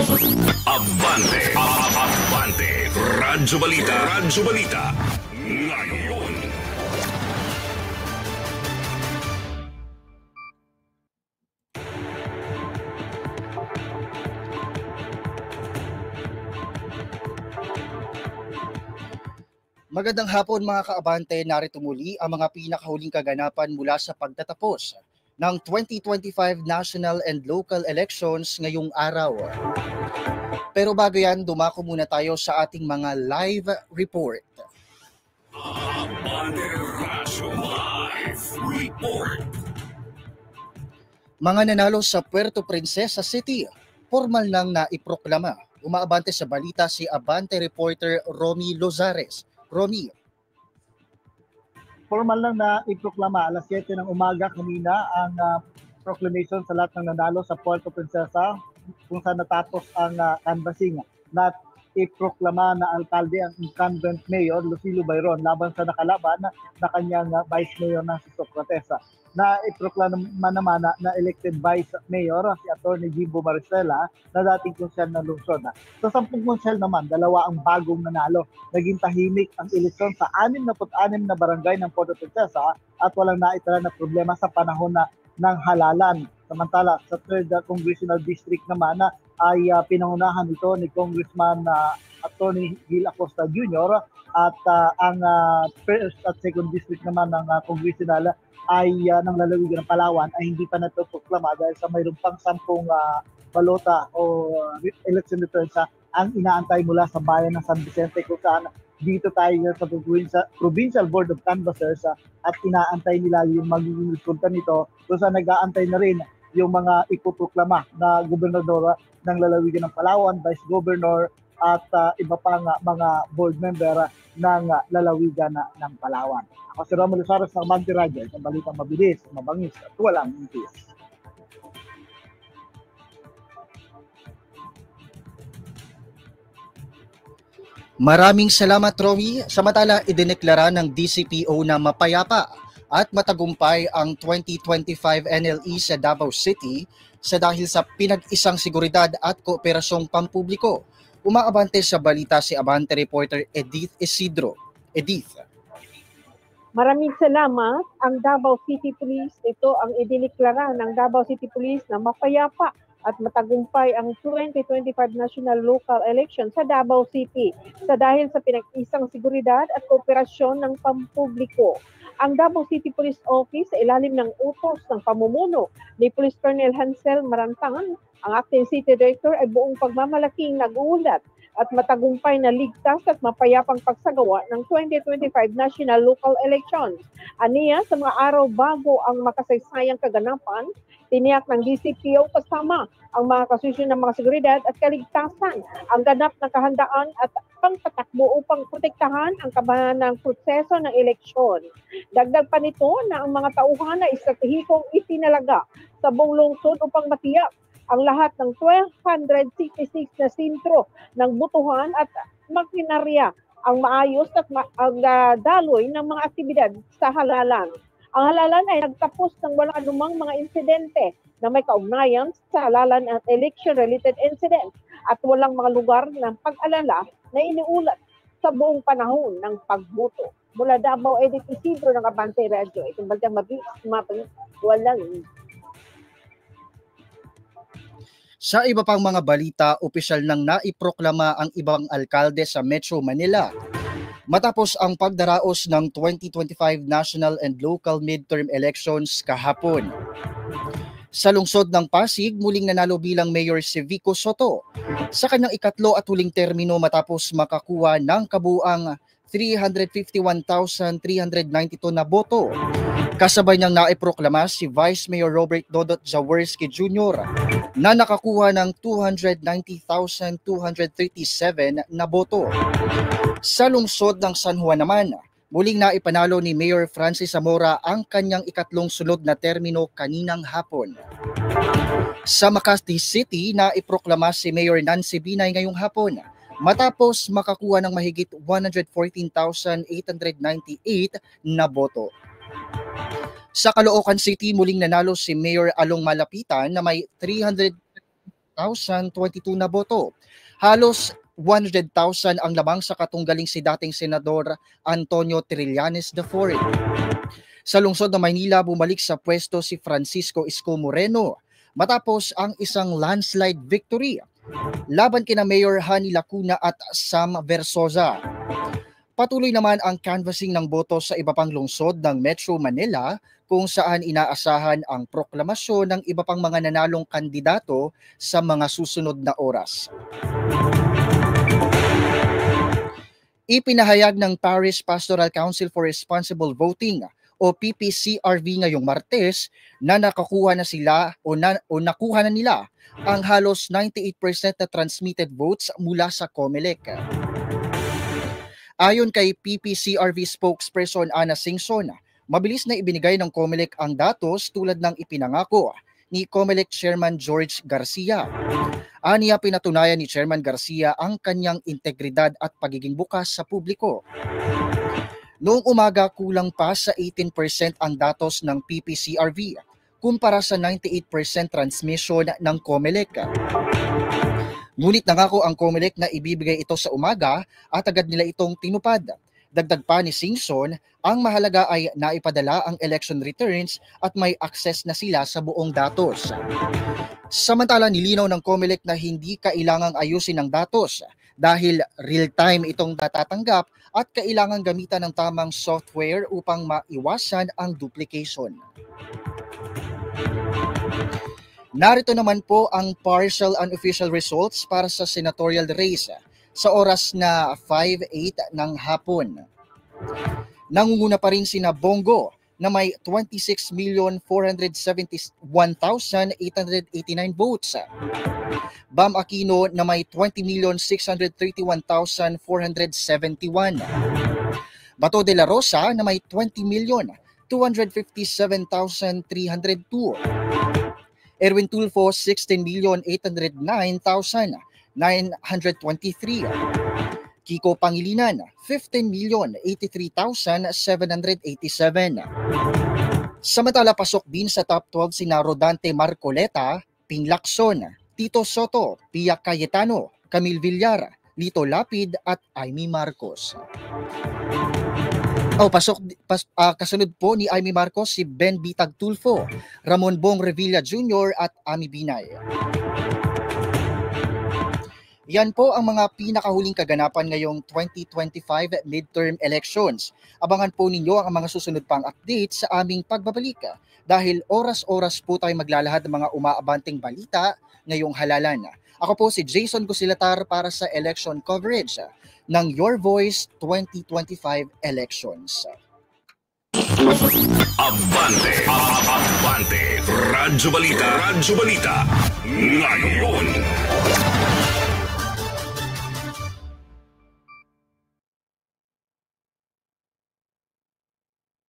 Abante. Abante. Radyo Balita. Radyo Balita. Ngayon. Magandang hapon mga kaabante, narito muli ang mga pinakahuling kaganapan mula sa pagtatapos ng 2025 national and local elections ngayong araw. Pero bago yan, dumako muna tayo sa ating mga live report. Abante Radyo Live Report. Mga nanalo sa Puerto Princesa City, formal nang naiproklama. Umaabante sa balita si Abante reporter Romy Lozares. Romy. Formal lang na iproklama alas 7 ng umaga kanina ang proclamation sa lahat ng nanalo sa Puerto Princesa kung saan natapos ang canvassing na iproklama na alkalde ang incumbent mayor Lucilo Bayron laban sa nakalaban na kanyang vice mayor na si Socrates. Na iproklama naman na elected vice mayor si Atty. Jimbo Maricela na dating konsyel ng lungsod. Sa 10 konsyel naman, 2 ang bagong nanalo. Naging tahimik ang eleksyon sa 66 na barangay ng Puerto Princesa at walang naitala na problema sa panahon ng halalan. Samantala, sa 3rd Congressional District naman ay pinangunahan ito ni Congressman Atty. Gil Acosta Jr. at ang 1st at 2nd District naman ng Congressional ay ng lalawigan ng Palawan ay hindi pa natuproklama dahil sa mayroon pang 10 balota o election returns ang inaantay mula sa bayan ng San Vicente kung saan dito tayo sa Provincial Board of Canvassers at inaantay nila yung magiging resulta nito kung saan nag-aantay na rin yung mga ipoproklama na gobernador ng lalawigan ng Palawan, Vice Governor at iba pang mga board member ng lalawigan ng Palawan. Ako si Romulo Saros ng Abante Radyo, isang balitang mabilis, mabangis at walang intis. Maraming salamat, Romy. Samantala, idineklara ng DCPO na mapayapa at matagumpay ang 2025 NLE sa Davao City sa dahil sa pinag-isang seguridad at kooperasyong pampubliko. Umaabante sa balita si Abante reporter Edith Isidro. Edith. Maraming salamat. Ang Davao City Police, ito ang idineklara ng Davao City Police na mapayapa at matagumpay ang 2025 National Local Election sa Davao City sa dahil sa pinag-isang seguridad at kooperasyon ng pampubliko. Ang Davao City Police Office sa ilalim ng utos ng pamumuno ni Police Colonel Hansel Marantangan, ang acting city director ay buong pagmamalaking nag-uulat at matagumpay na ligtas at mapayapang pagsagawa ng 2025 National Local Elections. Aniya, sa mga araw bago ang makasaysayang kaganapan, tiniyak ng DCPO kasama ang mga kasusyon ng mga seguridad at kaligtasan ang ganap na kahandaan at pangpatakbo upang protektahan ang kabahanang proseso ng eleksyon. Dagdag pa nito na ang mga tauhan na estratehikong itinalaga sa buong lungsod upang matiyak ang lahat ng 1,266 na sentro ng butuhan at makinarya ang maayos at ang daloy ng mga aktibidad sa halalan. Ang halalan ay nagtapos ng walang anumang mga insidente na may kaugnayan sa halalan at election-related incidents at walang mga lugar ng pag-alala na iniulat sa buong panahon ng pagboto. Mula Davao, Edith Isidro ng Abante Radio. Itong balitang mabilis, walang. Sa iba pang mga balita, opisyal nang naiproklama ang ibang alkalde sa Metro Manila matapos ang pagdaraos ng 2025 national and local midterm elections kahapon. Sa lungsod ng Pasig, muling nanalo bilang mayor si Vico Soto sa kanyang ikatlo at huling termino matapos makakuha ng kabuang 351,392 na boto. Kasabay niyang naiproklama si Vice Mayor Robert Dodot Jaworski Jr. na nakakuha ng 290,237 na boto. Sa lungsod ng San Juan naman, muling naipanalo ni Mayor Francis Zamora ang kanyang ikatlong sunod na termino kaninang hapon. Sa Makati City, naiproklama si Mayor Nancy Binay ngayong hapon matapos makakuha ng mahigit 114,898 na boto. Sa Caloocan City, muling nanalo si Mayor Along Malapitan na may 1,022 na boto. Halos 100,000 ang lamang sa katunggaling si dating Senador Antonio Trillanes IV. Sa lungsod ng Maynila, bumalik sa pwesto si Francisco Isko Moreno matapos ang isang landslide victory laban kina Mayor Hani Lacuna at Sam Versosa. Patuloy naman ang canvassing ng boto sa iba pang lungsod ng Metro Manila kung saan inaasahan ang proklamasyon ng iba pang mga nanalong kandidato sa mga susunod na oras. Ipinahayag ng Parish Pastoral Council for Responsible Voting o PPCRV ngayong Martes na nakuha na nila ang halos 98% na transmitted votes mula sa COMELEC. Ayon kay PPCRV spokesperson Ana Singson, mabilis na ibinigay ng COMELEC ang datos tulad ng ipinangako ni COMELEC Chairman George Garcia. Aniya pinatunayan ni Chairman Garcia ang kanyang integridad at pagiging bukas sa publiko. Noong umaga, kulang pa sa 18% ang datos ng PPCRV kumpara sa 98% transmission ng COMELEC. Ngunit nangako ang COMELEC na ibibigay ito sa umaga at agad nila itong tinupad. Dagdag pa ni Singson, ang mahalaga ay naipadala ang election returns at may access na sila sa buong datos. Samantala, nilinaw ng COMELEC na hindi kailangang ayusin ang datos dahil real-time itong natatanggap at kailangang gamitan ng tamang software upang maiwasan ang duplication. Narito naman po ang partial unofficial results para sa senatorial race sa oras na 5:08 ng hapon. Nangunguna pa rin sina Bongo na may 26,471,889 votes. Bam Aquino na may 20,631,471. Bato de la Rosa na may 20,257,302. Erwin Tulfo 16,809,923. Kiko Pangilinan 15,083,787. Samantala, pasok din sa top 12 sina Rodante Marcoleta, Ping Lacson, Tito Soto, Pia Cayetano, Camille Villar, Lito Lapid at Amy Marcos. Kasunod po ni Amy Marcos si Ben Bitag Tulfo, Ramon Bong Revilla Jr. at Ami Binay. Yan po ang mga pinakahuling kaganapan ngayong 2025 midterm elections. Abangan po ninyo ang mga susunod pang update sa aming pagbabalik dahil oras-oras po tayo maglalahad ng mga umaabanting balita ngayong halalan. Ako po si Jason Gusilatar para sa election coverage ng Your Voice 2025 elections. Abante, Radyo Balita, ngayon.